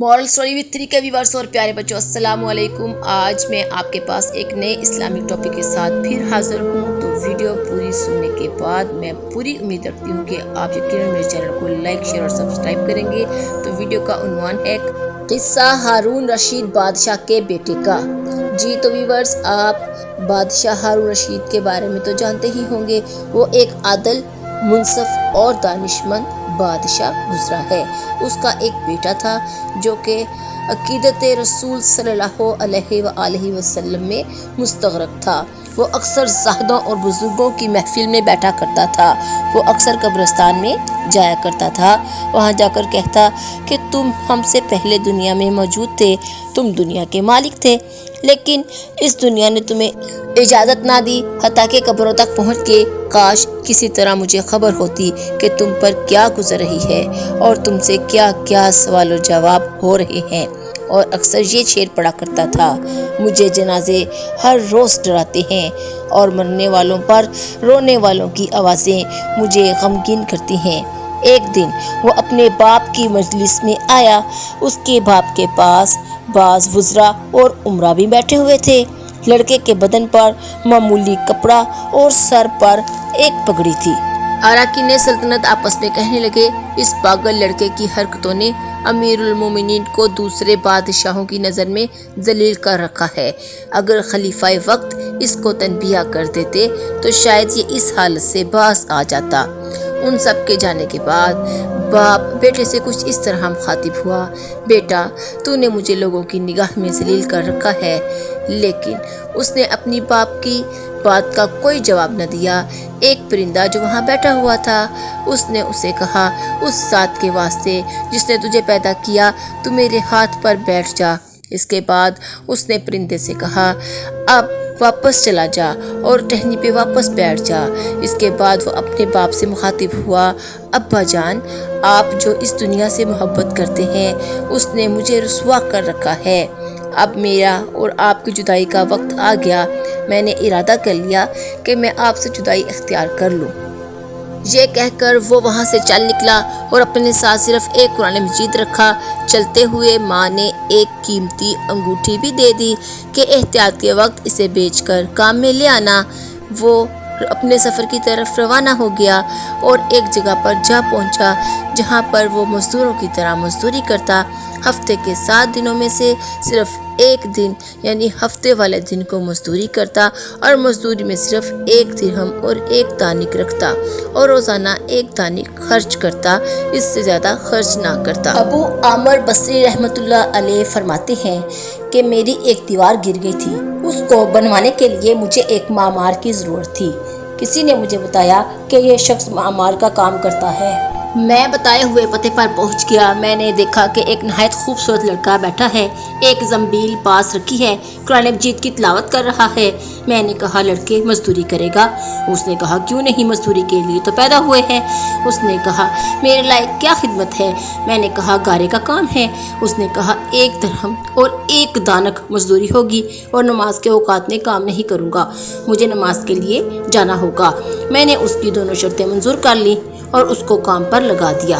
Moral story with 3 के viewers और प्यारे बच्चों, अस्सलाम वालेकुम। आज मैं आपके पास एक नए इस्लामिक टॉपिक के साथ फिर हाजिर हूँ। तो वीडियो पूरी सुनने के बाद मैं पूरी उम्मीद रखती हूँ कि आप यकीनन मेरे चैनल को लाइक, शेयर और सब्सक्राइब करेंगे। तो वीडियो का उन्वान है किस्सा हारून रशीद बादशाह के बेटे का। जी तो व्यूअर्स, आप बादशाह हारून रशीद के बारे में तो जानते ही होंगे। वो एक आदल, मुनसफ और दानिशमंद बादशाह गुजरा है। उसका एक बेटा था जो कि अकीदत रसूल सल्लल्लाहु अलैहि वसल्लम में मुस्तगरक था। वो अक्सर ज़ाहिदों और बुजुर्गों की महफिल में बैठा करता था। वो अक्सर कब्रिस्तान में जाया करता था। वहाँ जाकर कहता कि तुम हमसे पहले दुनिया में मौजूद थे, तुम दुनिया के मालिक थे, लेकिन इस दुनिया ने तुम्हें इजाज़त ना दी। हत्ता के कब्रों तक पहुँच के काश किसी तरह मुझे खबर होती कि तुम पर क्या गुजर रही है और तुमसे क्या क्या सवाल और जवाब हो रहे हैं। और अक्सर ये शेर पढ़ा करता था, मुझे जनाजे हर रोज़ डराते हैं और मरने वालों पर रोने वालों की आवाज़ें मुझे गमगीन करती हैं। एक दिन वो अपने बाप की मजलिस में आया। उसके बाप के पास बाज वुज़रा और उमरा भी बैठे हुए थे। लड़के के बदन पर मामूली कपड़ा और सर पर एक पगड़ी थी। अराकीन सल्तनत आपस में कहने लगे, इस पागल लड़के की हरकतों ने अमीरुल मोमिनीन को दूसरे बादशाहों की नज़र में जलील कर रखा है। अगर खलीफाए वक्त इसको तनबीह कर देते तो शायद ये इस हालत से बाज आ जाता। उन सब के जाने के बाद बाप बेटे से कुछ इस तरह मुखातिब हुआ, बेटा तूने मुझे लोगों की निगाह में जलील कर रखा है। लेकिन उसने अपनी बाप की बात का कोई जवाब न दिया। एक परिंदा जो वहाँ बैठा हुआ था, उसने उसे कहा, उस ज़ात के वास्ते जिसने तुझे पैदा किया, तू मेरे हाथ पर बैठ जा। इसके बाद उसने परिंदे से कहा, अब वापस चला जा और टहनी पे वापस बैठ जा। इसके बाद वो अपने बाप से मुखातिब हुआ, अब्बा जान, आप जो इस दुनिया से मोहब्बत करते हैं उसने मुझे रुसवा कर रखा है। अब मेरा और आपकी जुदाई का वक्त आ गया। मैंने इरादा कर लिया कि मैं आपसे जुदाई इख्तियार कर लूँ। ये कहकर वो वहाँ से चल निकला और अपने साथ सिर्फ एक कुरान मजीद रखा। चलते हुए माँ ने एक कीमती अंगूठी भी दे दी कि एहतियात के वक्त इसे बेचकर काम में ले आना। वो अपने सफ़र की तरफ रवाना हो गया और एक जगह पर जा पहुंचा जहां पर वो मज़दूरों की तरह मजदूरी करता। हफ्ते के 7 दिनों में से सिर्फ एक दिन यानी हफ्ते वाले दिन को मजदूरी करता और मजदूरी में सिर्फ 1 दिरहम और 1 दानिक रखता और रोज़ाना 1 दानिक खर्च करता, इससे ज़्यादा खर्च ना करता। अबू आमर बसरी रहमतुल्लाह अलैह फरमाते हैं कि मेरी एक दीवार गिर गई थी। उसको बनवाने के लिए मुझे एक मामार की ज़रूरत थी। किसी ने मुझे बताया कि यह शख्स मामार का काम करता है। मैं बताए हुए पते पर पहुंच गया। मैंने देखा कि एक नहायत खूबसूरत लड़का बैठा है, एक जंबील पास रखी है, कुरान मजीद की तिलावत कर रहा है। मैंने कहा, लड़के मजदूरी करेगा? उसने कहा, क्यों नहीं, मजदूरी के लिए तो पैदा हुए हैं। उसने कहा, मेरे लायक क्या खिदमत है? मैंने कहा, गारे का काम है। उसने कहा, 1 दिरहम और 1 दानक मजदूरी होगी और नमाज के औकात में काम नहीं करूँगा, मुझे नमाज के लिए जाना होगा। मैंने उसकी दोनों शर्तें मंजूर कर ली और उसको काम पर लगा दिया।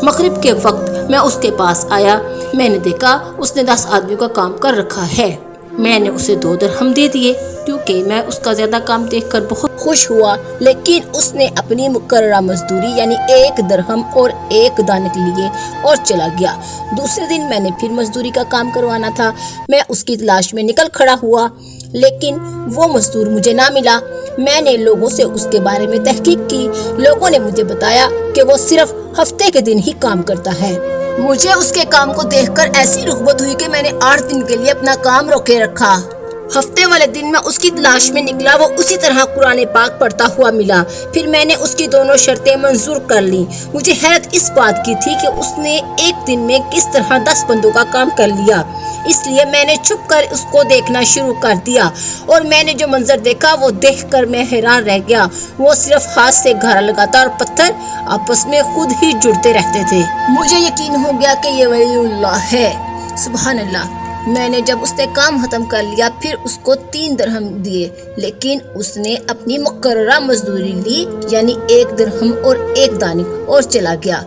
मगरिब के वक्त मैं उसके पास आया। मैंने देखा उसने 10 आदमियों का काम कर रखा है। मैंने उसे 2 दिरहम दे दिए क्योंकि मैं उसका ज़्यादा काम देखकर बहुत खुश हुआ। लेकिन उसने अपनी मुकर्ररा मजदूरी यानी 1 दिरहम और 1 दानिक लिए और चला गया। दूसरे दिन मैंने फिर मजदूरी का काम करवाना था। मैं उसकी तलाश में निकल खड़ा हुआ, लेकिन वो मजदूर मुझे ना मिला। मैंने लोगों से उसके बारे में तहकीक की। लोगों ने मुझे बताया कि वो सिर्फ हफ्ते के दिन ही काम करता है। मुझे उसके काम को देखकर ऐसी रुग़बत हुई कि मैंने 8 दिन के लिए अपना काम रोके रखा। हफ्ते वाले दिन मैं उसकी तलाश में निकला। वो उसी तरह कुरान पाक पढ़ता हुआ मिला। फिर मैंने उसकी दोनों शर्तें मंजूर कर ली। मुझे हैरत इस बात की थी कि उसने एक दिन में किस तरह 10 बंदों का काम कर लिया। इसलिए मैंने छुप कर उसको देखना शुरू कर दिया और मैंने जो मंजर देखा वो देखकर मैं हैरान रह गया। वो सिर्फ हाथ से घारा लगाता और पत्थर आपस में खुद ही जुड़ते रहते थे। मुझे यकीन हो गया कि ये वलीउल्लाह है। सुभान अल्लाह। मैंने जब उसने काम खत्म कर लिया फिर उसको 3 दिरहम दिए, लेकिन उसने अपनी मुकर्ररा मजदूरी ली यानी 1 दिरहम और 1 दानिक और चला गया।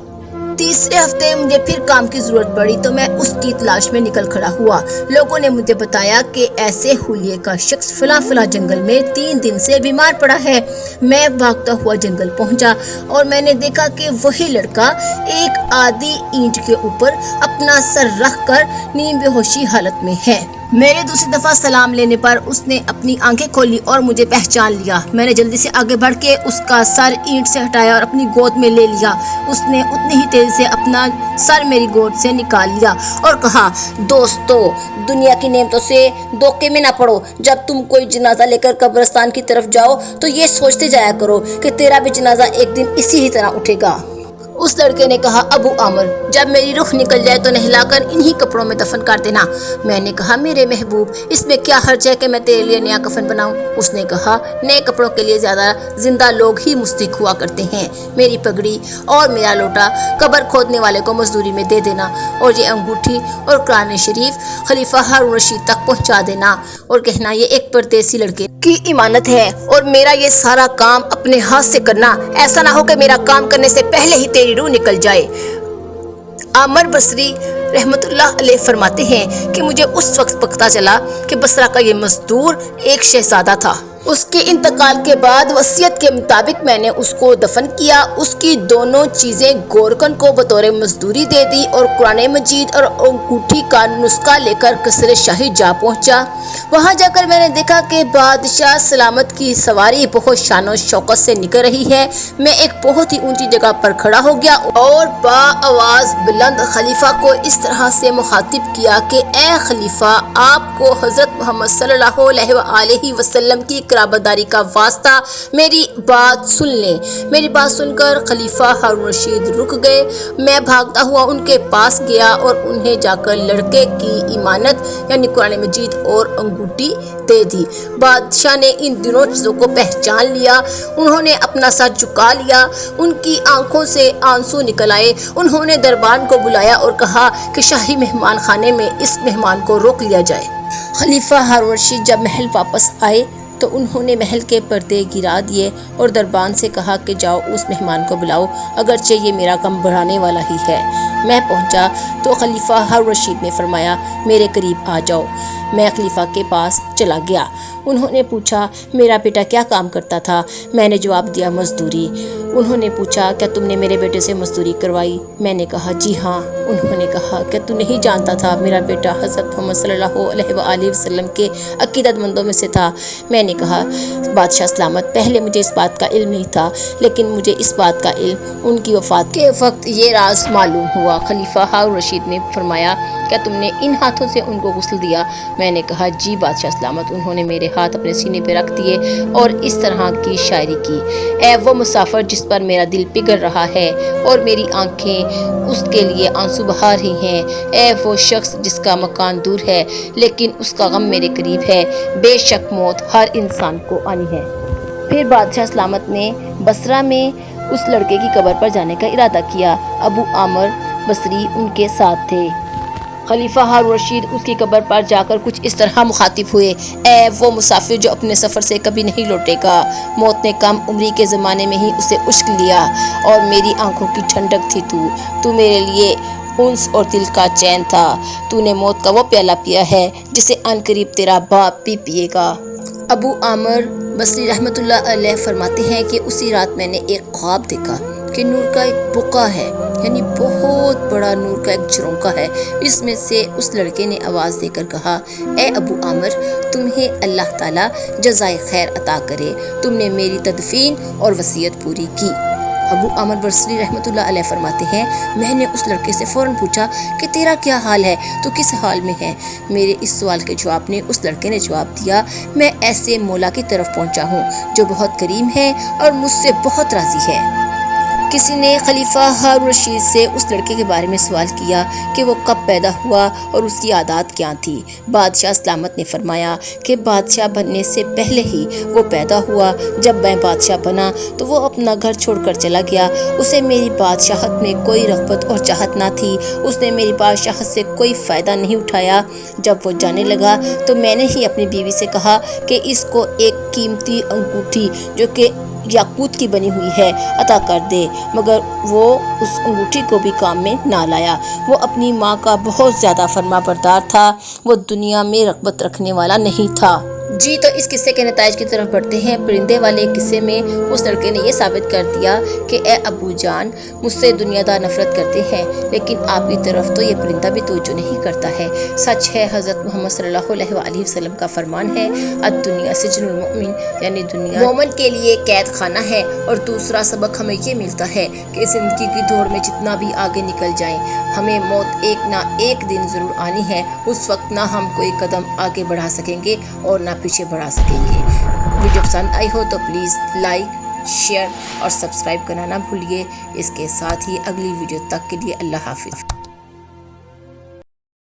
तीसरे हफ्ते मुझे फिर काम की जरूरत पड़ी तो मैं उसकी तलाश में निकल खड़ा हुआ। लोगों ने मुझे बताया कि ऐसे हुलिये का शख्स फला जंगल में 3 दिन से बीमार पड़ा है। मैं भागता हुआ जंगल पहुंचा और मैंने देखा कि वही लड़का एक आधी ईंट के ऊपर अपना सर रखकर नीम बेहोशी हालत में है। मेरे दूसरी दफा सलाम लेने पर उसने अपनी आंखें खोली और मुझे पहचान लिया। मैंने जल्दी से आगे बढ़ के उसका सर ईंट से हटाया और अपनी गोद में ले लिया। उसने उतनी ही तेजी से अपना सर मेरी गोद से निकाल लिया और कहा, दोस्तों, दुनिया की नेमतों से धोखे में ना पड़ो। जब तुम कोई जनाजा लेकर कब्रिस्तान की तरफ जाओ तो ये सोचते जाया करो कि तेरा भी जनाजा एक दिन इसी ही तरह उठेगा। उस लड़के ने कहा, अबू आमर, जब मेरी रूह निकल जाए तो नहलाकर इन्हीं कपड़ों में दफन कर देना। मैंने कहा, मेरे महबूब, इसमें क्या हर्ज है कि मैं तेरे लिए नया कफन बनाऊं? उसने कहा, नए कपड़ों के लिए ज्यादा जिंदा लोग ही मुस्तहिक हुआ करते हैं। मेरी पगड़ी और मेरा लोटा कब्र खोदने वाले को मजदूरी में दे देना और ये अंगूठी और कुरान शरीफ खलीफा हारून रशीद तक पहुंचा देना और कहना ये एक परदेसी लड़के की इमानत है और मेरा ये सारा काम अपने हाथ से करना। ऐसा ना हो कि मेरा काम करने से पहले ही तेरी रूह निकल जाए। आमर बसरी रहमतुल्लाह अलैह फरमाते हैं कि मुझे उस वक्त पता चला कि बसरा का ये मजदूर एक शहजादा था। उसके इंतकाल के बाद वसीयत के मुताबिक मैंने उसको दफन किया। उसकी दोनों चीजें गोरकन को बतौर मजदूरी दे दी और कुरान मजीद और अंगूठी का नुस्खा लेकर कसर शाही जा पहुंचा। वहां जाकर मैंने देखा कि बादशाह सलामत की सवारी बहुत शान और शौकत से निकल रही है। मैं एक बहुत ही ऊंची जगह पर खड़ा हो गया और बाआवाज बुलंद खलीफा को इस तरह से मुखातिब किया कि ए खलीफा, आपको हजरत मोहम्मद सल्लल्लाहु अलैहि वसल्लम की कराबतदारी का वास्ता, मेरी बात सुन लें। मेरी बात सुनकर खलीफा हारून रशीद रुक गए। मैं भागता हुआ उनके पास गया और उन्हें जाकर लड़के की इमानत यानी कुरान मजीद और अंगूठी दे दी। बादशाह ने इन दोनों चीज़ों को पहचान लिया। उन्होंने अपना सर झुका लिया। उनकी आंखों से आंसू निकल आए। उन्होंने दरबान को बुलाया और कहा कि शाही मेहमान खाने में इस मेहमान को रोक लिया जाए। खलीफा हारून रशीद जब महल वापस आए तो उन्होंने महल के पर्दे गिरा दिए और दरबान से कहा कि जाओ उस मेहमान को बुलाओ, अगरचे ये मेरा गम बढ़ाने वाला ही है। मैं पहुंचा तो खलीफा हारून रशीद ने फरमाया, मेरे करीब आ जाओ। मैं खलीफा के पास चला गया। उन्होंने पूछा, मेरा बेटा क्या काम करता था? मैंने जवाब दिया, मजदूरी। उन्होंने पूछा, क्या तुमने मेरे बेटे से मजदूरी करवाई? मैंने कहा, जी हाँ। उन्होंने कहा, क्या तू नहीं जानता था मेरा बेटा हज़रत मोहम्मद सल्लल्लाहु अलैहि वसल्लम के अकीदतमंदों में से था? मैंने कहा, बादशाह सलामत, पहले मुझे इस बात का इल्म नहीं था, लेकिन मुझे इस बात का इल्म उनकी वफ़ात के वक्त ये राज मालूम हुआ। खलीफा हारून रशीद ने फरमाया, क्या तुमने इन हाथों से उनको गुस्ल दिया? मैंने कहा, जी बादशाह सलामत। उन्होंने मेरे हाथ अपने सीने पे रख दिए और इस तरह की शायरी की, ऐ वो मुसाफिर जिस पर मेरा दिल पिघल रहा है और मेरी आंखें उसके लिए आंसू बहा रही हैं, ऐ वो शख्स जिसका मकान दूर है लेकिन उसका गम मेरे करीब है, बेशक मौत हर इंसान को आनी है। फिर बादशाह सलामत ने बसरा में उस लड़के की कब्र पर जाने का इरादा किया। अबू आमर बसरी उनके साथ थे। खलीफा हारून रशीद उसकी कब्र पर जाकर कुछ इस तरह मुखातिब हुए, ऐ वो मुसाफिर जो अपने सफ़र से कभी नहीं लौटेगा। मौत ने कम उम्री के ज़माने में ही उसे उश्क लिया और मेरी आंखों की ठंडक थी तू मेरे लिए उन्स और दिल का चैन था। तूने मौत का वो प्याला पिया है जिसे अनकरीब तेरा बाप भी पिएगा। अबू आमर बसरी रहमतुल्लाह अलैह फरमाते हैं कि उसी रात मैंने एक ख्वाब देखा कि नूर का एक बुका है, यानी बहुत बड़ा नूर का एक झरोंका है। इसमें से उस लड़के ने आवाज़ देकर कहा, ए अबू आमर, तुम्हें अल्लाह ताला जज़ाए खैर अता करे, तुमने मेरी तदफीन और वसीयत पूरी की। अबू आमर बसरी रहमतुल्लाह अलैह फरमाते हैं, मैंने उस लड़के से फ़ौरन पूछा कि तेरा क्या हाल है, तो किस हाल में है? मेरे इस सवाल के जवाब ने उस लड़के ने जवाब दिया, मैं ऐसे मौला की तरफ पहुंचा हूँ जो बहुत करीम है और मुझसे बहुत राज़ी है। किसी ने खलीफा हारून रशीद से उस लड़के के बारे में सवाल किया कि वो कब पैदा हुआ और उसकी आदत क्या थी। बादशाह सलामत ने फरमाया कि बादशाह बनने से पहले ही वो पैदा हुआ। जब मैं बादशाह बना तो वो अपना घर छोड़कर चला गया। उसे मेरी बादशाहत में कोई रग़बत और चाहत ना थी। उसने मेरी बादशाहत से कोई फ़ायदा नहीं उठाया। जब वो जाने लगा तो मैंने ही अपनी बीवी से कहा कि इसको एक कीमती अंगूठी जो कि याकूत की बनी हुई है अता कर दे, मगर वो उस अंगूठी को भी काम में ना लाया। वो अपनी माँ का बहुत ज़्यादा फरमाबरदार था, वो दुनिया में रग़बत रखने वाला नहीं था। जी तो इस किस्से के नताइज की तरफ बढ़ते हैं। परिंदे वाले किस्से में उस लड़के ने ये साबित कर दिया कि ए अबू जान, मुझसे दुनियादार नफरत करते हैं, लेकिन आपकी तरफ तो ये परिंदा भी तवज्जो नहीं करता है। सच है, हज़रत मोहम्मद सल्लल्लाहु अलैहि वसल्लम का फरमान है, अद-दुनिया सिजनुल मोमिन, यानी दुनिया मोमिन के लिए कैद खाना है। और दूसरा सबक हमें ये मिलता है कि ज़िंदगी की दौड़ में जितना भी आगे निकल जाएं, हमें मौत एक ना एक दिन ज़रूर आनी है। उस वक्त ना हम कोई कदम आगे बढ़ा सकेंगे और ना पीछे बढ़ा सकेंगे। वीडियो पसंद आई हो तो प्लीज़ लाइक, शेयर और सब्सक्राइब करना ना भूलिए। इसके साथ ही अगली वीडियो तक के लिए अल्लाह हाफिज़।